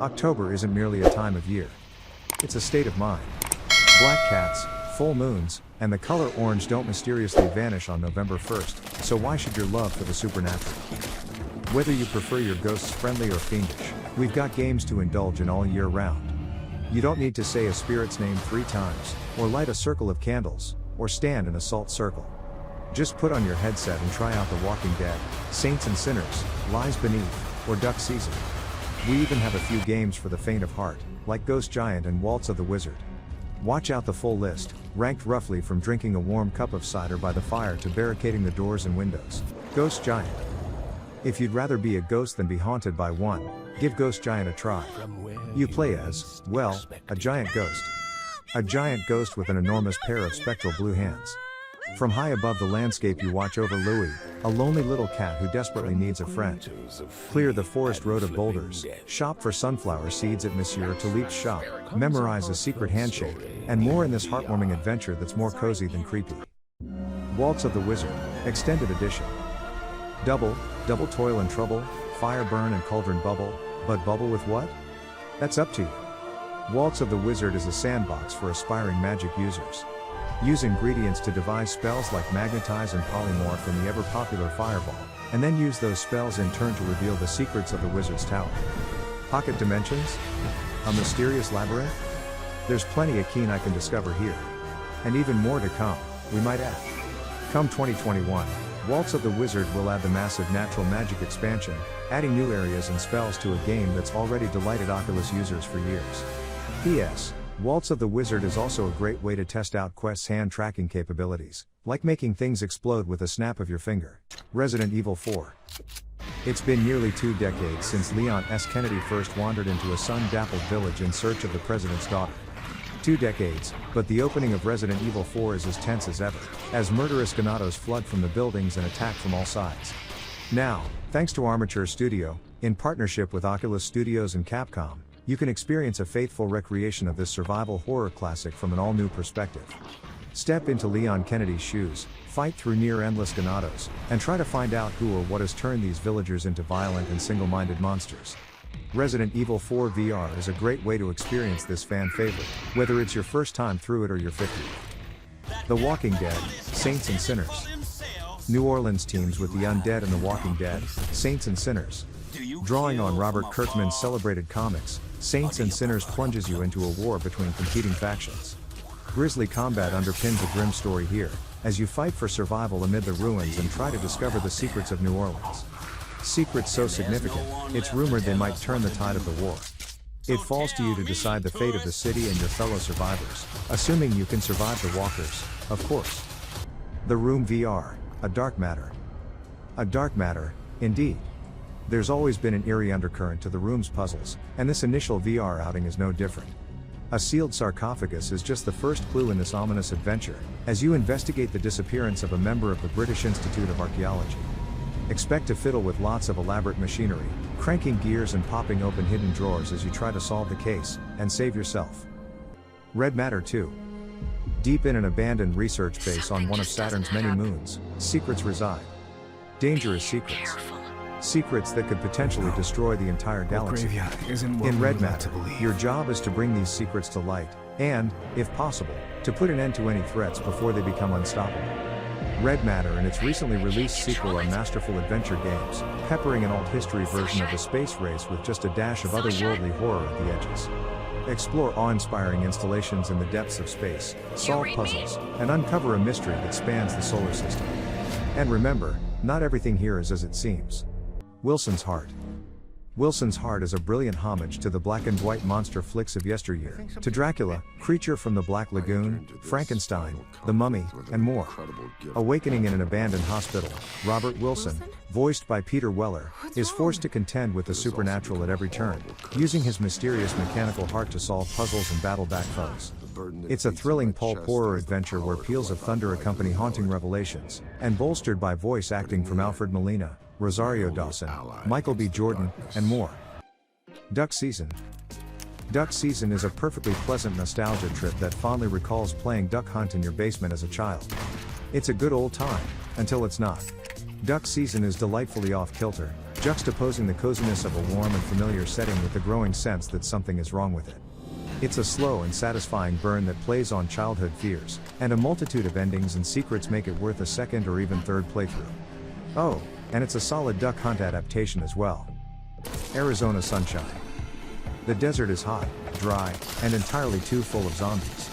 October isn't merely a time of year. It's a state of mind. Black cats, full moons, and the color orange don't mysteriously vanish on November 1st, so why should your love for the supernatural? Whether you prefer your ghosts friendly or fiendish, we've got games to indulge in all year round. You don't need to say a spirit's name 3 times, or light a circle of candles, or stand in a salt circle. Just put on your headset and try out The Walking Dead, Saints and Sinners, Lies Beneath, or Duck Season. We even have a few games for the faint of heart, like Ghost Giant and Waltz of the Wizard. Watch out the full list, ranked roughly from drinking a warm cup of cider by the fire to barricading the doors and windows. Ghost Giant. If you'd rather be a ghost than be haunted by one, give Ghost Giant a try. You play as, well, a giant ghost. A giant ghost with an enormous pair of spectral blue hands. From high above the landscape you watch over Louie, a lonely little cat who desperately needs a friend. Clear the forest road of boulders, shop for sunflower seeds at Monsieur Talib's shop, memorize a secret handshake, and more in this heartwarming adventure that's more cozy than creepy. Waltz of the Wizard, Extended Edition. Double toil and trouble, fire burn and cauldron bubble, but bubble with what? That's up to you. Waltz of the Wizard is a sandbox for aspiring magic users. Use ingredients to devise spells like magnetize and polymorph in the ever-popular fireball, and then use those spells in turn to reveal the secrets of the Wizard's Tower. Pocket dimensions? A mysterious labyrinth? There's plenty of keen I can discover here. And even more to come, we might add. Come 2021, Waltz of the Wizard will add the massive natural magic expansion, adding new areas and spells to a game that's already delighted Oculus users for years. P.S. Waltz of the Wizard is also a great way to test out Quest's hand tracking capabilities, like making things explode with a snap of your finger. Resident Evil 4. It's been nearly 2 decades since Leon S. Kennedy first wandered into a sun-dappled village in search of the president's daughter. 2 decades, but the opening of Resident Evil 4 is as tense as ever, as murderous ganados flood from the buildings and attack from all sides. Now, thanks to Armature Studio, in partnership with Oculus Studios and Capcom, you can experience a faithful recreation of this survival horror classic from an all-new perspective. Step into Leon Kennedy's shoes, fight through near-endless ganados, and try to find out who or what has turned these villagers into violent and single-minded monsters. Resident Evil 4 VR is a great way to experience this fan favorite, whether it's your first time through it or your 50th. The Walking Dead, Saints and Sinners. New Orleans teams with the undead and The Walking Dead, Saints and Sinners. Drawing on Robert Kirkman's celebrated comics, Saints and Sinners plunges you into a war between competing factions. Grisly combat underpins a grim story here, as you fight for survival amid the ruins and try to discover the secrets of New Orleans. Secrets so significant, it's rumored they might turn the tide of the war. It falls to you to decide the fate of the city and your fellow survivors, assuming you can survive the walkers, of course. The Room VR, a dark matter. A dark matter, indeed. There's always been an eerie undercurrent to the Room's puzzles, and this initial VR outing is no different. A sealed sarcophagus is just the first clue in this ominous adventure, as you investigate the disappearance of a member of the British Institute of Archaeology. Expect to fiddle with lots of elaborate machinery, cranking gears and popping open hidden drawers as you try to solve the case, and save yourself. Red Matter 2. Deep in an abandoned research base on one of Saturn's many moons, secrets reside. Dangerous secrets. Secrets that could potentially destroy the entire galaxy. In Red Matter, your job is to bring these secrets to light, and, if possible, to put an end to any threats before they become unstoppable. Red Matter and its recently released sequel are masterful adventure games, peppering an alt history version of the space race with just a dash of otherworldly horror at the edges. Explore awe-inspiring installations in the depths of space, solve puzzles, and uncover a mystery that spans the solar system. And remember, not everything here is as it seems. Wilson's Heart. Wilson's Heart is a brilliant homage to the black and white monster flicks of yesteryear, to Dracula, Creature from the Black Lagoon, Frankenstein, The Mummy, and more. Awakening in an abandoned hospital, Robert Wilson, voiced by Peter Weller, is forced to contend with the supernatural at every turn, using his mysterious mechanical heart to solve puzzles and battle back foes. It's a thrilling pulp horror adventure where peals of thunder accompany haunting revelations, and bolstered by voice acting from Alfred Molina, Rosario Dawson, Michael B. Jordan, and more. Duck Season. Duck Season is a perfectly pleasant nostalgia trip that fondly recalls playing duck hunt in your basement as a child. It's a good old time, until it's not. Duck season is delightfully off-kilter, juxtaposing the coziness of a warm and familiar setting with the growing sense that something is wrong with it. It's a slow and satisfying burn that plays on childhood fears, and a multitude of endings and secrets make it worth a second or even third playthrough. Oh, and it's a solid duck hunt adaptation as well. Arizona Sunshine. The desert is hot, dry, and entirely too full of zombies.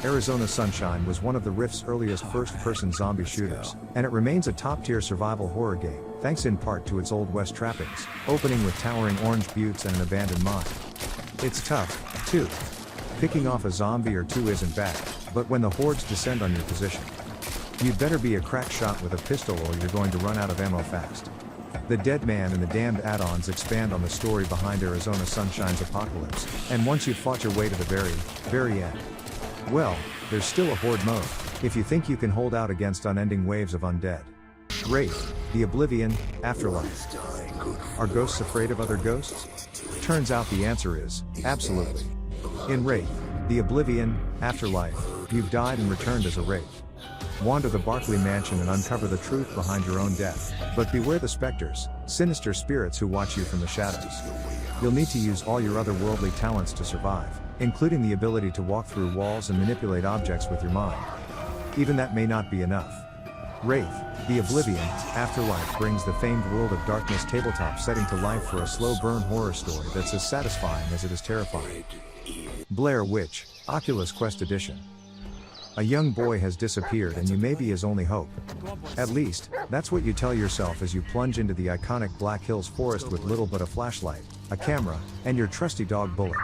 Arizona Sunshine was one of the Rift's earliest first-person zombie shooters, and it remains a top-tier survival horror game, thanks in part to its Old West trappings, opening with towering orange buttes and an abandoned mine. It's tough, too. Picking off a zombie or two isn't bad, but when the hordes descend on your position, you'd better be a crack shot with a pistol or you're going to run out of ammo fast. The Dead Man and the Damned add-ons expand on the story behind Arizona Sunshine's apocalypse, and once you've fought your way to the very end, well, there's still a horde mode, if you think you can hold out against unending waves of undead. Wraith, the Oblivion, Afterlife. Are ghosts afraid of other ghosts? Turns out the answer is, absolutely. In Wraith, the Oblivion, Afterlife, you've died and returned as a Wraith. Wander the Barclay Mansion and uncover the truth behind your own death, but beware the specters, sinister spirits who watch you from the shadows. You'll need to use all your otherworldly talents to survive, including the ability to walk through walls and manipulate objects with your mind. Even that may not be enough. Wraith, the Oblivion, Afterlife brings the famed World of Darkness tabletop setting to life for a slow burn horror story that's as satisfying as it is terrifying. Blair Witch, Oculus Quest Edition. A young boy has disappeared and you may be his only hope. At least, that's what you tell yourself as you plunge into the iconic Black Hills forest with little but a flashlight, a camera, and your trusty dog Bullet.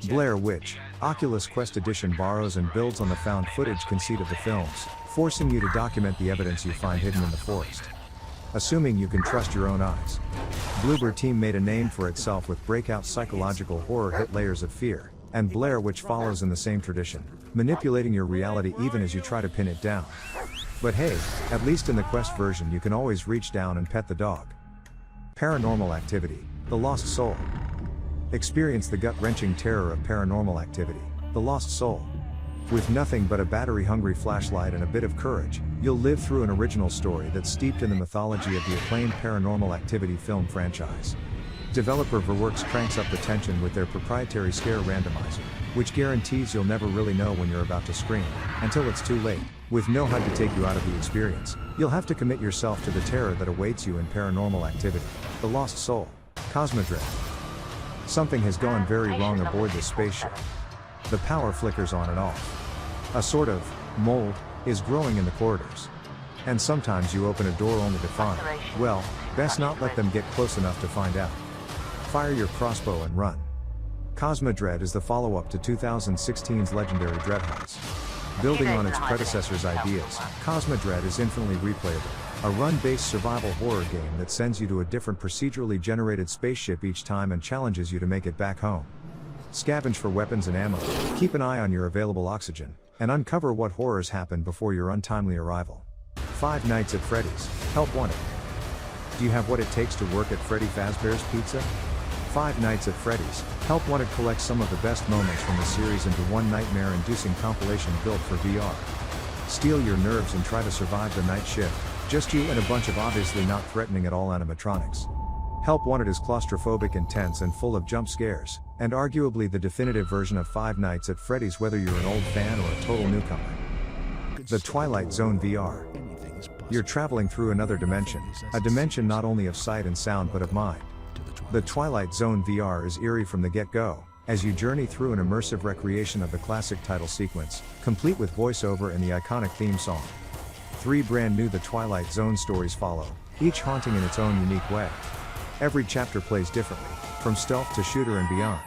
Blair Witch, Oculus Quest Edition borrows and builds on the found footage conceit of the films, forcing you to document the evidence you find hidden in the forest. Assuming you can trust your own eyes. Bloober Team made a name for itself with breakout psychological horror hit Layers of Fear, and Blair Witch follows in the same tradition, manipulating your reality even as you try to pin it down. But hey, at least in the Quest version you can always reach down and pet the dog. Paranormal Activity, The Lost Soul. Experience the gut-wrenching terror of Paranormal Activity, The Lost Soul. With nothing but a battery-hungry flashlight and a bit of courage, you'll live through an original story that's steeped in the mythology of the acclaimed Paranormal Activity film franchise. Developer Verworks cranks up the tension with their proprietary scare randomizer, which guarantees you'll never really know when you're about to scream, until it's too late. With no HUD to take you out of the experience, you'll have to commit yourself to the terror that awaits you in Paranormal Activity, The Lost Soul, Cosmodread. Something has gone very wrong aboard this spaceship. The power flickers on and off. A sort of mold is growing in the corridors. And sometimes you open a door only to find, well, best not let them get close enough to find out. Fire your crossbow and run. Cosmodread is the follow-up to 2016's legendary Dreadhouse. Building on its predecessor's ideas, Cosmodread is infinitely replayable, a run-based survival horror game that sends you to a different procedurally generated spaceship each time and challenges you to make it back home. Scavenge for weapons and ammo, keep an eye on your available oxygen, and uncover what horrors happened before your untimely arrival. Five Nights at Freddy's, Help Wanted. Do you have what it takes to work at Freddy Fazbear's Pizza? Five Nights at Freddy's, Help Wanted collects some of the best moments from the series into one nightmare-inducing compilation built for VR. Steel your nerves and try to survive the night shift, just you and a bunch of obviously not threatening at all animatronics. Help Wanted is claustrophobic, intense and full of jump scares, and arguably the definitive version of Five Nights at Freddy's whether you're an old fan or a total newcomer. The Twilight Zone VR. You're traveling through another dimension, a dimension not only of sight and sound but of mind. The Twilight Zone VR is eerie from the get-go, as you journey through an immersive recreation of the classic title sequence, complete with voiceover and the iconic theme song. 3 brand new The Twilight Zone stories follow, each haunting in its own unique way. Every chapter plays differently, from stealth to shooter and beyond.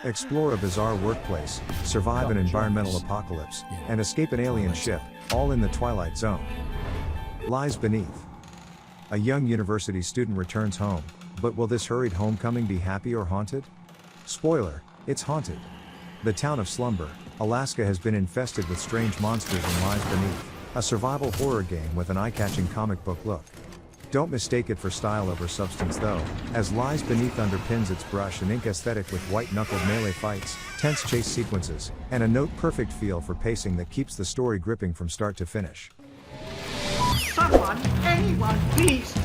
Explore a bizarre workplace, survive an environmental apocalypse, and escape an alien ship, all in the Twilight Zone. Lies Beneath. A young university student returns home, but will this hurried homecoming be happy or haunted? Spoiler, it's haunted. The town of Slumber, Alaska has been infested with strange monsters and lies beneath, a survival horror game with an eye-catching comic book look. Don't mistake it for style over substance though, as Lies Beneath underpins its brush and ink aesthetic with white-knuckled melee fights, tense chase sequences, and a note-perfect feel for pacing that keeps the story gripping from start to finish. Someone anyone, please.